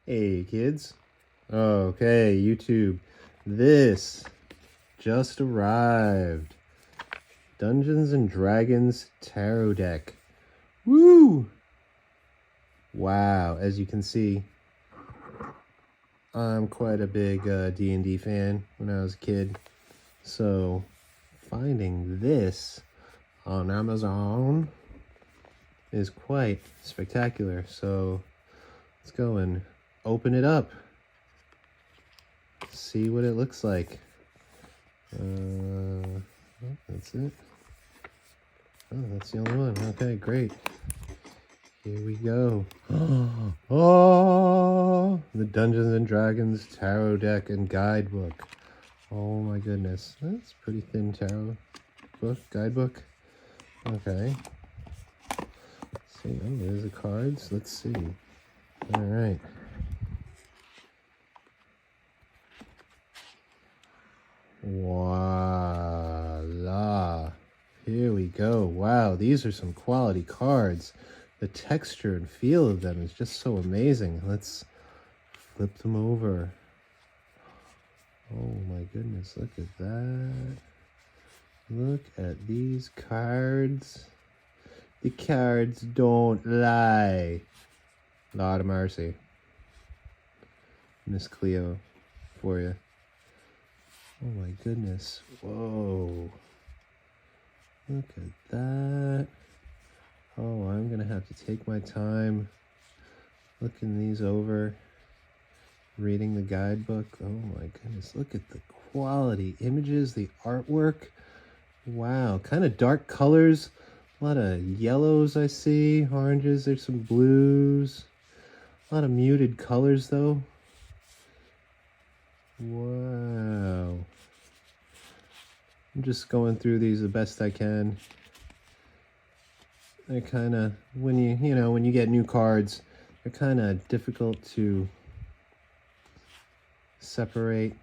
Hey kids. Okay, YouTube. This just arrived. Dungeons and Dragons Tarot Deck. Woo! Wow, as you can see, I'm quite a big D&D fan when I was a kid. So, finding this on Amazon is quite spectacular. So, let's go and open it up. See what it looks like. Oh, that's it. Oh, that's the only one. Okay, great. Here we go. Oh, the Dungeons and Dragons Tarot Deck and Guidebook. Oh my goodness. That's a pretty thin tarot book, guidebook. Okay. Let's see. Oh, there's the cards. Let's see. All right. Voila. Here we go. Wow, these are some quality cards. The texture and feel of them is just so amazing. Let's flip them over. Oh my goodness, look at that. Look at these cards. The cards don't lie. Lot of mercy. Miss Cleo for you. Oh my goodness. Whoa. Look at that. Oh, I'm going to have to take my time looking these over, reading the guidebook. Oh my goodness. Look at the quality images, the artwork. Wow. Kind of dark colors. A lot of yellows I see, oranges. There's some blues. A lot of muted colors though. Wow. I'm just going through these the best I can. They're kind of, when you get new cards, they're kind of difficult to separate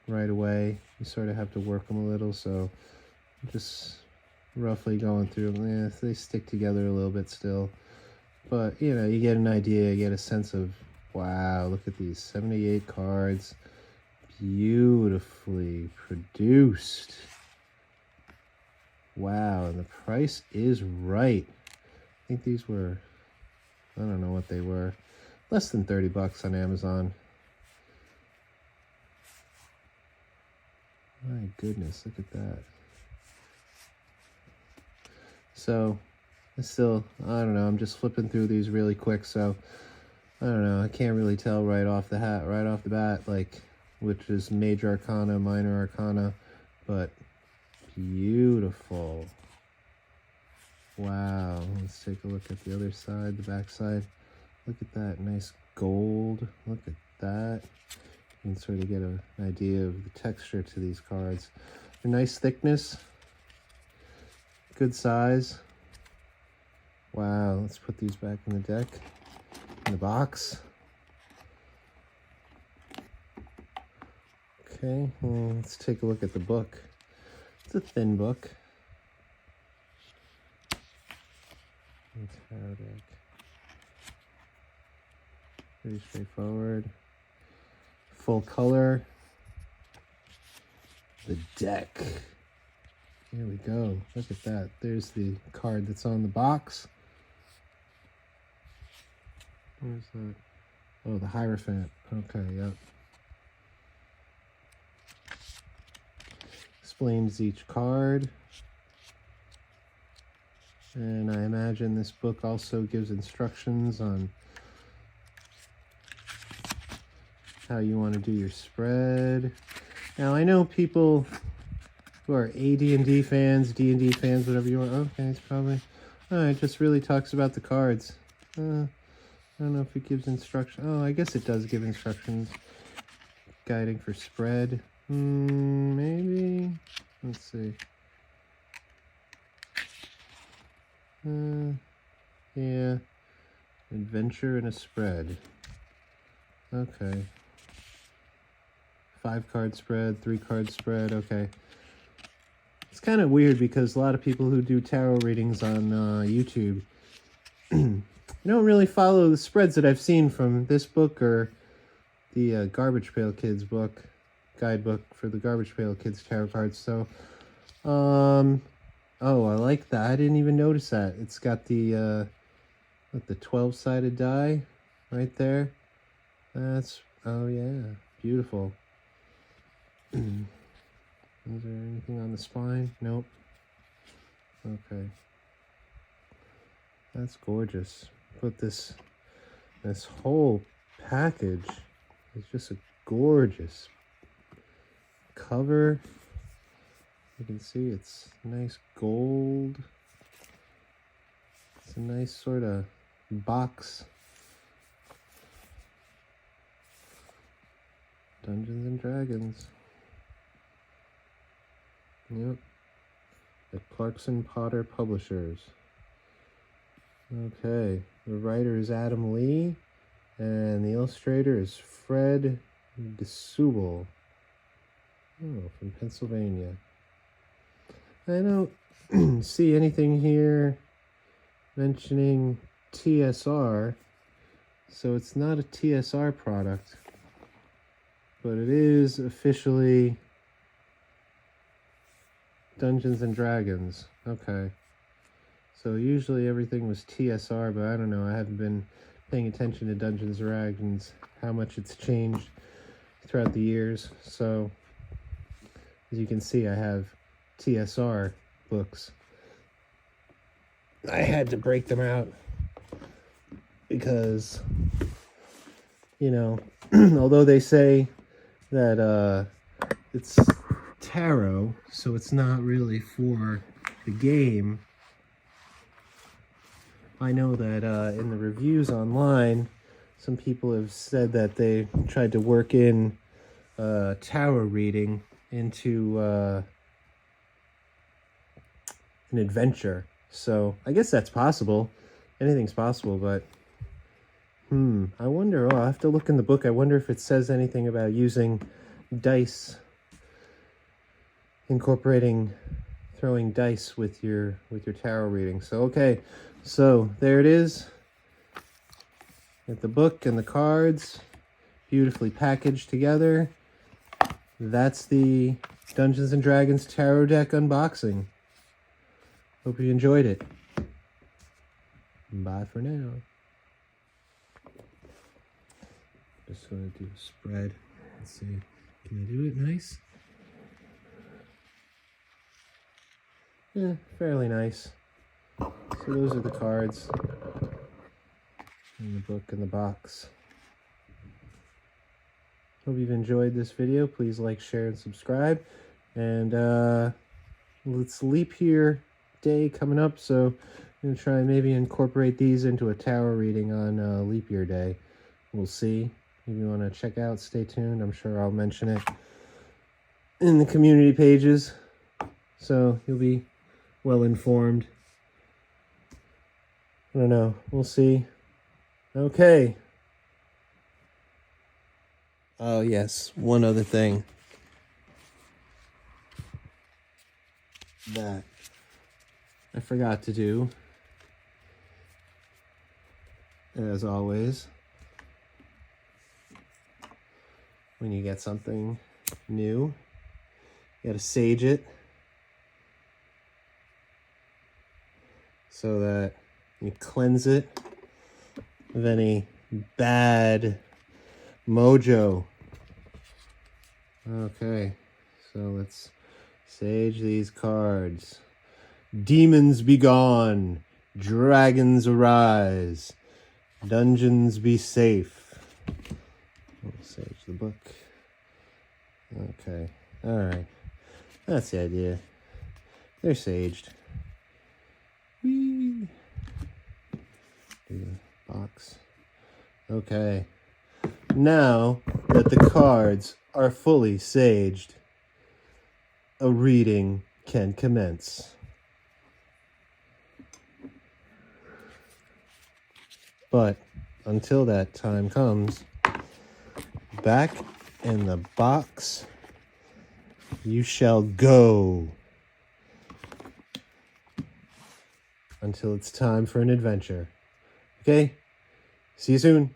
right away. You sort of have to work them a little, so I'm just roughly going through them. Yeah, they stick together a little bit still. But, you get an idea, you get a sense of, wow, look at these 78 cards. Beautifully produced. Wow, and the price is right. I think these were, I don't know what they were, less than 30 bucks on Amazon. My goodness, look at that. So, I don't know, I'm just flipping through these really quick, so I don't know, I can't really tell right off the bat, like, which is major arcana, minor arcana, but beautiful. Wow, let's take a look at the other side, the back side. Look at that nice gold. Look at that. You can sort of get an idea of the texture to these cards. A nice thickness, good size. Wow, let's put these back in the deck, in the box. Okay, well, let's take a look at the book. It's a thin book. Tarot deck. Pretty straightforward. Full color. The deck. Here we go. Look at that. There's the card that's on the box. Where's that? Oh, the Hierophant. Okay, yep. Explains each card. And I imagine this book also gives instructions on how you want to do your spread. Now, I know people who are AD&D fans, D&D fans, whatever you want. Okay, it's probably... Oh, it just really talks about the cards. I don't know if it gives instructions. Oh, I guess it does give instructions. Guiding for spread. Maybe. Let's see. Yeah. Adventure and a spread. Okay. 5-card spread, 3-card spread. Okay. It's kind of weird because a lot of people who do tarot readings on YouTube don't really follow the spreads that I've seen from this book or the Garbage Pail Kids book, guidebook for the Garbage Pail Kids tarot cards. So, oh, I like that. I didn't even notice that. It's got the 12-sided die right there. That's, oh yeah, beautiful. Is there anything on the spine? Nope. Okay. That's gorgeous. Put this whole package is just a gorgeous cover. You can see it's nice gold. It's a nice sort of box. Dungeons and Dragons. Yep. The Clarkson Potter Publishers. Okay. The writer is Adam Lee, and the illustrator is Fred DeSubel. Oh, from Pennsylvania. I don't see anything here mentioning TSR, so it's not a TSR product, but it is officially Dungeons and Dragons. Okay. So usually everything was TSR, but I don't know. I haven't been paying attention to Dungeons and Dragons, how much it's changed throughout the years. So as you can see, I have TSR books. I had to break them out because, you know, although they say that it's tarot, so it's not really for the game, I know that in the reviews online, some people have said that they tried to work in tarot reading into an adventure. So I guess that's possible. Anything's possible, but I wonder, I'll have to look in the book. I wonder if it says anything about using dice, incorporating throwing dice with your tarot reading. So okay, so there it is. Get the book and the cards beautifully packaged together. That's the Dungeons and Dragons tarot deck unboxing. Hope you enjoyed it. Bye for now. Just gonna do a spread. Let's see. Can I do it nice? Yeah, fairly nice. So those are the cards in the book and the box. Hope you've enjoyed this video. Please like, share, and subscribe. And it's leap year day coming up, so I'm going to try and maybe incorporate these into a tarot reading on leap year day. We'll see. If you want to check out, stay tuned. I'm sure I'll mention it in the community pages, so you'll be well informed. I don't know. We'll see. Okay. Oh, yes. One other thing that I forgot to do, as always, when you get something new, you gotta sage it so that you cleanse it of any bad mojo. Okay, so let's sage these cards. Demons be gone, dragons arise, dungeons be safe. We'll sage the book. Okay, alright. That's the idea. They're saged. Whee! Do the box. Okay. Now that the cards are fully saged, a reading can commence. But until that time comes, back in the box you shall go until it's time for an adventure. Okay? See you soon.